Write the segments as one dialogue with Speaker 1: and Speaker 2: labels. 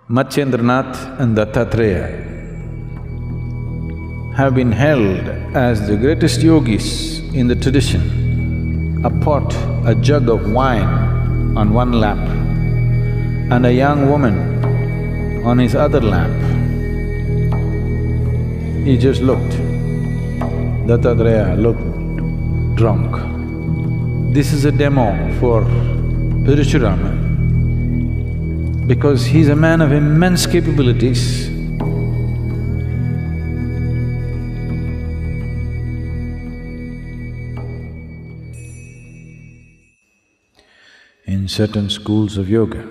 Speaker 1: Matsyendranath and Dattatreya have been held as the greatest yogis in the tradition. A pot, a jug of wine on one lap and a young woman on his other lap. He just looked. Dattatreya looked drunk. This is a demo for Parashuram, because he's a man of immense capabilities. In certain schools of yoga,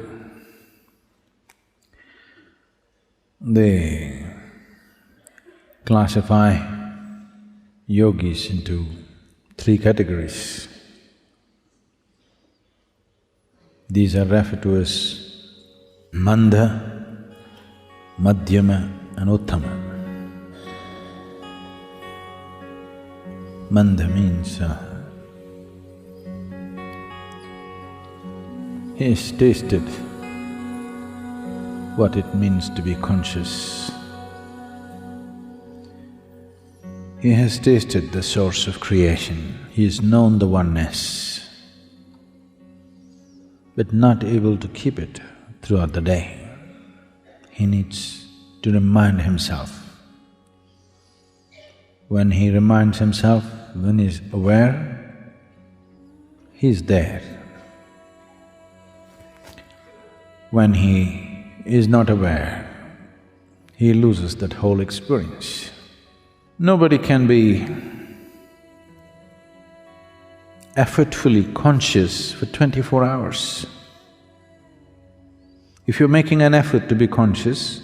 Speaker 1: they classify yogis into three categories. These are referred to as Mandha, Madhyama and Uttama. Mandha means he has tasted what it means to be conscious. He has tasted the source of creation, he has known the oneness, but not able to keep it throughout the day. He needs to remind himself. When he reminds himself, when he's aware, he's there. When he is not aware, he loses that whole experience. Nobody can be effortfully conscious for 24 hours. If you're making an effort to be conscious,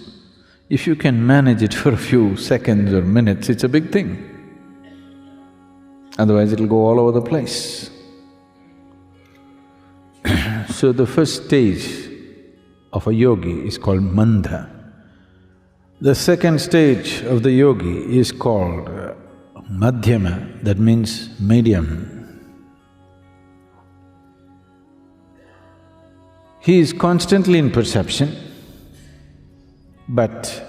Speaker 1: if you can manage it for a few seconds or minutes, it's a big thing. Otherwise it'll go all over the place. So the first stage of a yogi is called Mandha. The second stage of the yogi is called Madhyama, that means medium. He is constantly in perception, but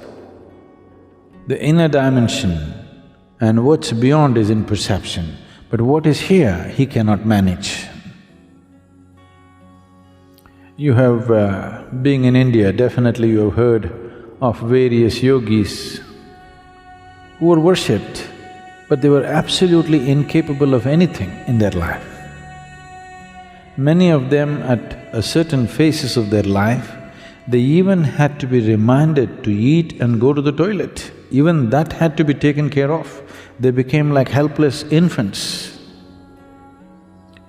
Speaker 1: the inner dimension and what's beyond is in perception, but what is here, he cannot manage. You have… being in India, definitely you have heard of various yogis who were worshipped, but they were absolutely incapable of anything in their life. Many of them at certain phases of their life, they even had to be reminded to eat and go to the toilet. Even that had to be taken care of. They became like helpless infants.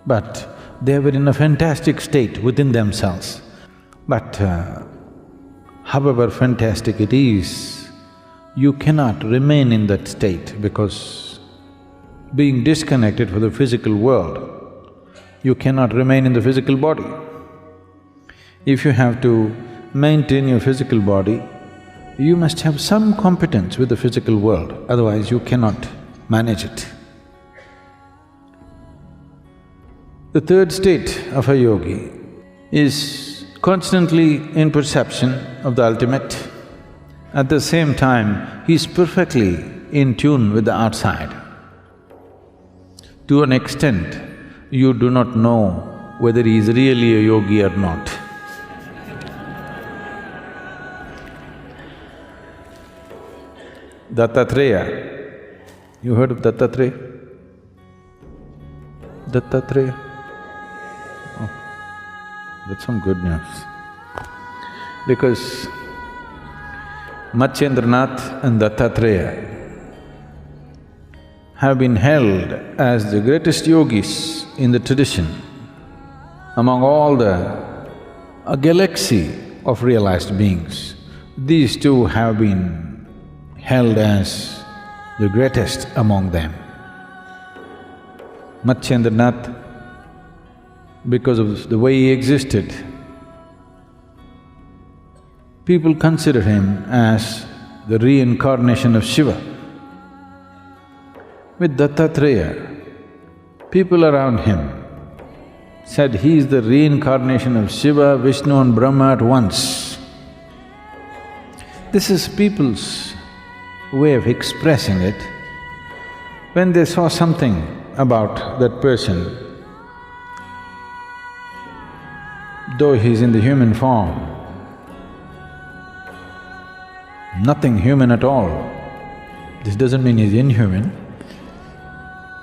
Speaker 1: But they were in a fantastic state within themselves. But however fantastic it is, you cannot remain in that state because being disconnected from the physical world, you cannot remain in the physical body. If you have to maintain your physical body, you must have some competence with the physical world, otherwise you cannot manage it. The third state of a yogi is constantly in perception of the ultimate. At the same time, he's perfectly in tune with the outside. To an extent, you do not know whether he is really a yogi or not. Dattatreya, you heard of Dattatreya? Dattatreya? Oh, that's some good news. Because Matsyendranath and Dattatreya have been held as the greatest yogis in the tradition among all a galaxy of realized beings. These two have been held as the greatest among them. Matsyendranath, because of the way he existed, people consider him as the reincarnation of Shiva. With Dattatreya, people around him said he is the reincarnation of Shiva, Vishnu and Brahma at once. This is people's way of expressing it. When they saw something about that person, though he's in the human form, nothing human at all. This doesn't mean he's inhuman.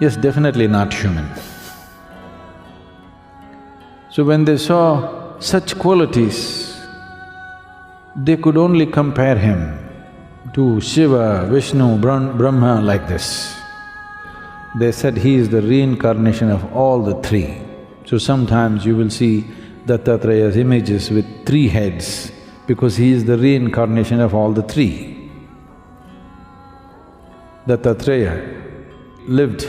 Speaker 1: Yes, definitely not human. So when they saw such qualities, they could only compare him to Shiva, Vishnu, Brahma like this. They said he is the reincarnation of all the three. So sometimes you will see Dattatreya's images with 3 heads because he is the reincarnation of all the three. Dattatreya lived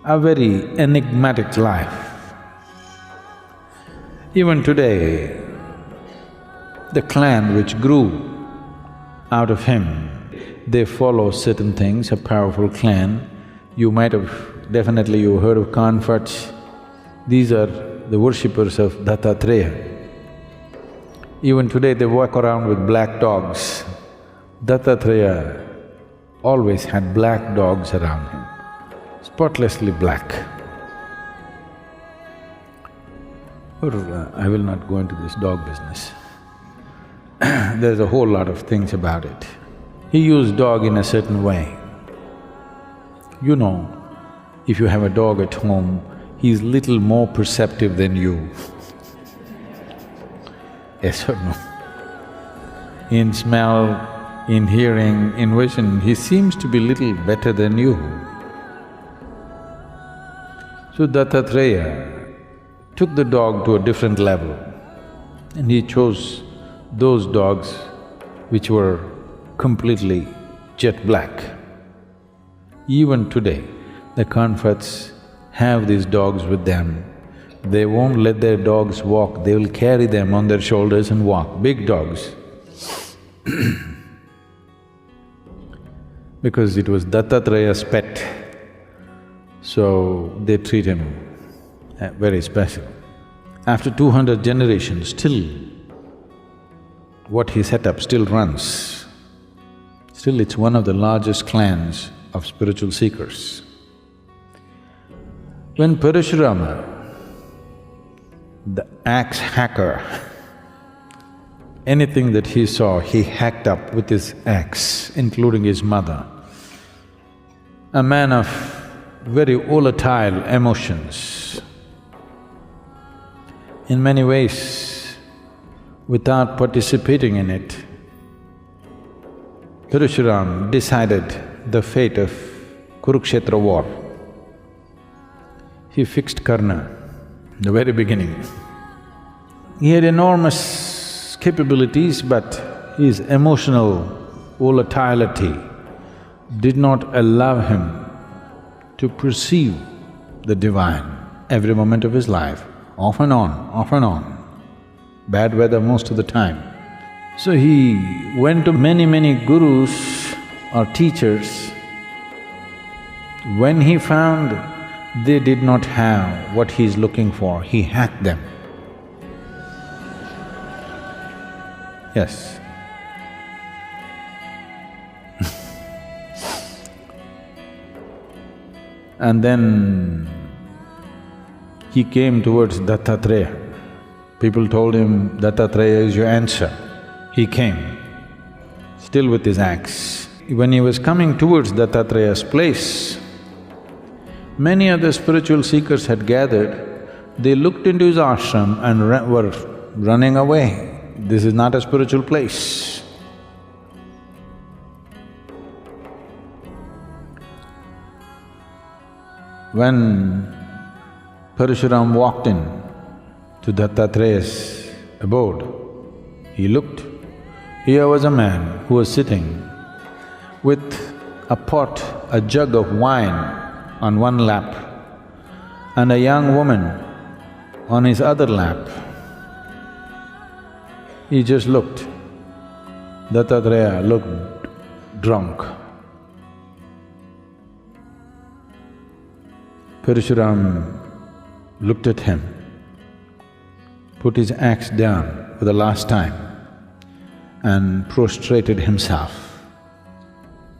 Speaker 1: a very enigmatic life. Even today, the clan which grew out of him, they follow certain things, a powerful clan. You might have… definitely you heard of Kanfats. These are the worshippers of Dattatreya. Even today they walk around with black dogs. Dattatreya always had black dogs around him, spotlessly black. I will not go into this dog business. There's a whole lot of things about it. He used dog in a certain way. You know, if you have a dog at home, he's little more perceptive than you. Yes or no? In smell, in hearing, in vision, he seems to be little better than you. So Dattatreya took the dog to a different level and he chose those dogs which were completely jet black. Even today, the Kanfats have these dogs with them. They won't let their dogs walk, they will carry them on their shoulders and walk, big dogs. Because it was Dattatreya's pet, so they treat him very special. After 200 generations, still what he set up still runs. Still it's one of the largest clans of spiritual seekers. When Parashuram, the axe hacker, anything that he saw, he hacked up with his axe, including his mother. A man of very volatile emotions. In many ways, without participating in it, Parashuram decided the fate of Kurukshetra war. He fixed Karna in the very beginning. He had enormous capabilities, but his emotional volatility did not allow him to perceive the divine every moment of his life, off and on, off and on. Bad weather most of the time. So he went to many gurus or teachers. When he found they did not have what he's looking for, he hacked them. Yes. And then he came towards Dattatreya. People told him, Dattatreya is your answer. He came, still with his axe. When he was coming towards Dattatreya's place, many other spiritual seekers had gathered. They looked into his ashram and were running away. This is not a spiritual place. When Parshuram walked in to Dattatreya's abode, he looked. Here was a man who was sitting with a pot, a jug of wine on one lap and a young woman on his other lap. He just looked. Dattatreya looked drunk. Parshuram looked at him, put his axe down for the last time and prostrated himself.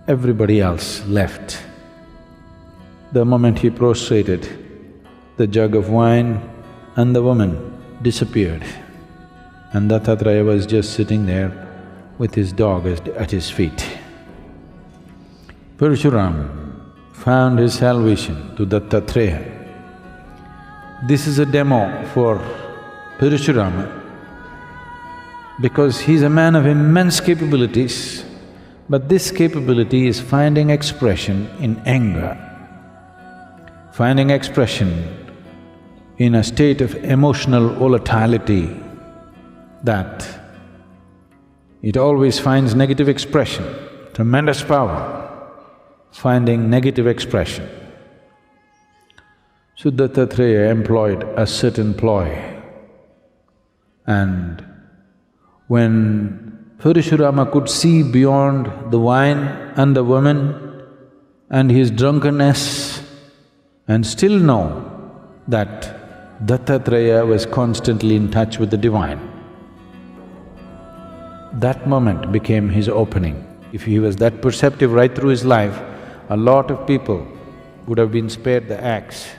Speaker 1: Everybody else left. The moment he prostrated, the jug of wine and the woman disappeared, and Dattatreya was just sitting there with his dog at his feet. Parshuram found his salvation to Dattatreya. This is a demo for Parashuram because he's a man of immense capabilities, but this capability is finding expression in anger, finding expression in a state of emotional volatility that it always finds negative expression, tremendous power, finding negative expression. So Dattatreya employed a certain ploy, and when Parashurama could see beyond the wine and the woman and his drunkenness and still know that Dattatreya was constantly in touch with the divine, that moment became his opening. If he was that perceptive right through his life, a lot of people would have been spared the axe.